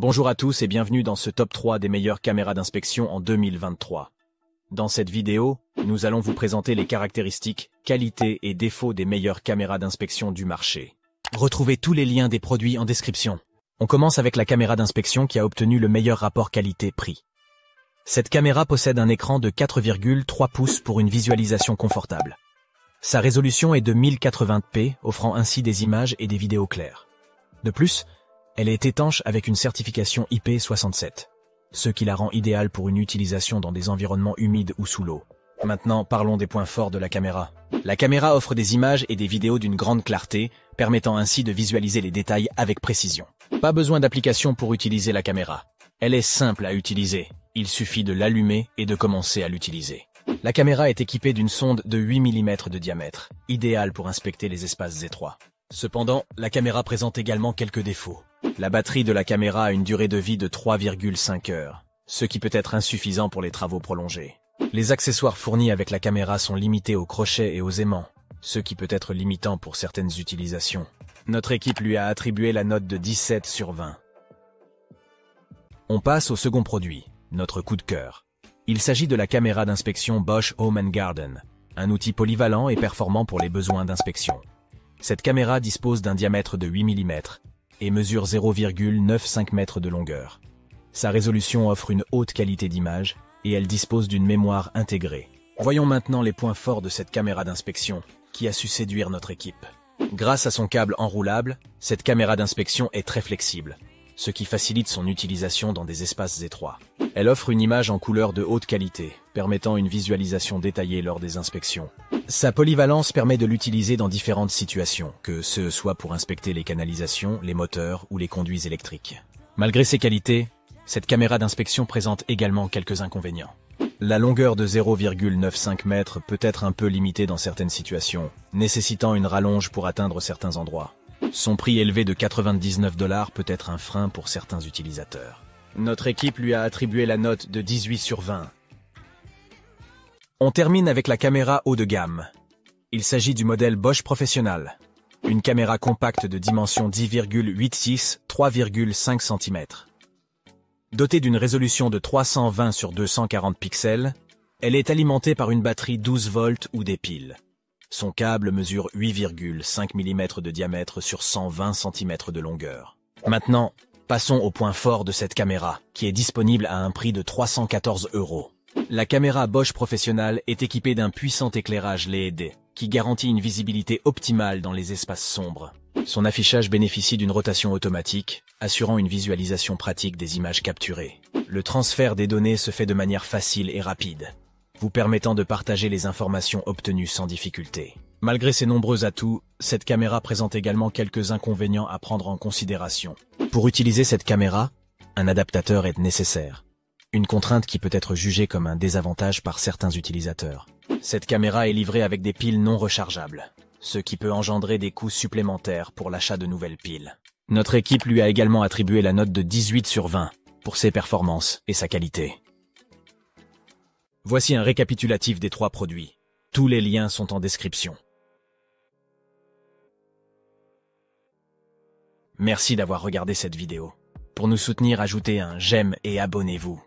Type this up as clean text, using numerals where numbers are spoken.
Bonjour à tous et bienvenue dans ce top 3 des meilleures caméras d'inspection en 2023. Dans cette vidéo, nous allons vous présenter les caractéristiques, qualités et défauts des meilleures caméras d'inspection du marché. Retrouvez tous les liens des produits en description. On commence avec la caméra d'inspection qui a obtenu le meilleur rapport qualité-prix. Cette caméra possède un écran de 4,3 pouces pour une visualisation confortable. Sa résolution est de 1080p, offrant ainsi des images et des vidéos claires. De plus, elle est étanche avec une certification IP67, ce qui la rend idéale pour une utilisation dans des environnements humides ou sous l'eau. Maintenant, parlons des points forts de la caméra. La caméra offre des images et des vidéos d'une grande clarté, permettant ainsi de visualiser les détails avec précision. Pas besoin d'application pour utiliser la caméra. Elle est simple à utiliser. Il suffit de l'allumer et de commencer à l'utiliser. La caméra est équipée d'une sonde de 8 mm de diamètre, idéale pour inspecter les espaces étroits. Cependant, la caméra présente également quelques défauts. La batterie de la caméra a une durée de vie de 3,5 heures, ce qui peut être insuffisant pour les travaux prolongés. Les accessoires fournis avec la caméra sont limités aux crochets et aux aimants, ce qui peut être limitant pour certaines utilisations. Notre équipe lui a attribué la note de 17 sur 20. On passe au second produit, notre coup de cœur. Il s'agit de la caméra d'inspection Bosch Home & Garden, un outil polyvalent et performant pour les besoins d'inspection. Cette caméra dispose d'un diamètre de 8 mm et mesure 0,95 m de longueur. Sa résolution offre une haute qualité d'image et elle dispose d'une mémoire intégrée. Voyons maintenant les points forts de cette caméra d'inspection qui a su séduire notre équipe. Grâce à son câble enroulable, cette caméra d'inspection est très flexible, ce qui facilite son utilisation dans des espaces étroits. Elle offre une image en couleur de haute qualité, permettant une visualisation détaillée lors des inspections. Sa polyvalence permet de l'utiliser dans différentes situations, que ce soit pour inspecter les canalisations, les moteurs ou les conduits électriques. Malgré ses qualités, cette caméra d'inspection présente également quelques inconvénients. La longueur de 0,95 m peut être un peu limitée dans certaines situations, nécessitant une rallonge pour atteindre certains endroits. Son prix élevé de 99 $ peut être un frein pour certains utilisateurs. Notre équipe lui a attribué la note de 18 sur 20. On termine avec la caméra haut de gamme. Il s'agit du modèle Bosch Professional, une caméra compacte de dimension 10,86 3,5 cm. Dotée d'une résolution de 320 sur 240 pixels, elle est alimentée par une batterie 12 volts ou des piles. Son câble mesure 8,5 mm de diamètre sur 120 cm de longueur. Maintenant, passons au point fort de cette caméra, qui est disponible à un prix de 314 €. La caméra Bosch Professional est équipée d'un puissant éclairage LED, qui garantit une visibilité optimale dans les espaces sombres. Son affichage bénéficie d'une rotation automatique, assurant une visualisation pratique des images capturées. Le transfert des données se fait de manière facile et rapide, vous permettant de partager les informations obtenues sans difficulté. Malgré ses nombreux atouts, cette caméra présente également quelques inconvénients à prendre en considération. Pour utiliser cette caméra, un adaptateur est nécessaire. Une contrainte qui peut être jugée comme un désavantage par certains utilisateurs. Cette caméra est livrée avec des piles non rechargeables, ce qui peut engendrer des coûts supplémentaires pour l'achat de nouvelles piles. Notre équipe lui a également attribué la note de 18 sur 20 pour ses performances et sa qualité. Voici un récapitulatif des 3 produits. Tous les liens sont en description. Merci d'avoir regardé cette vidéo. Pour nous soutenir, ajoutez un j'aime et abonnez-vous.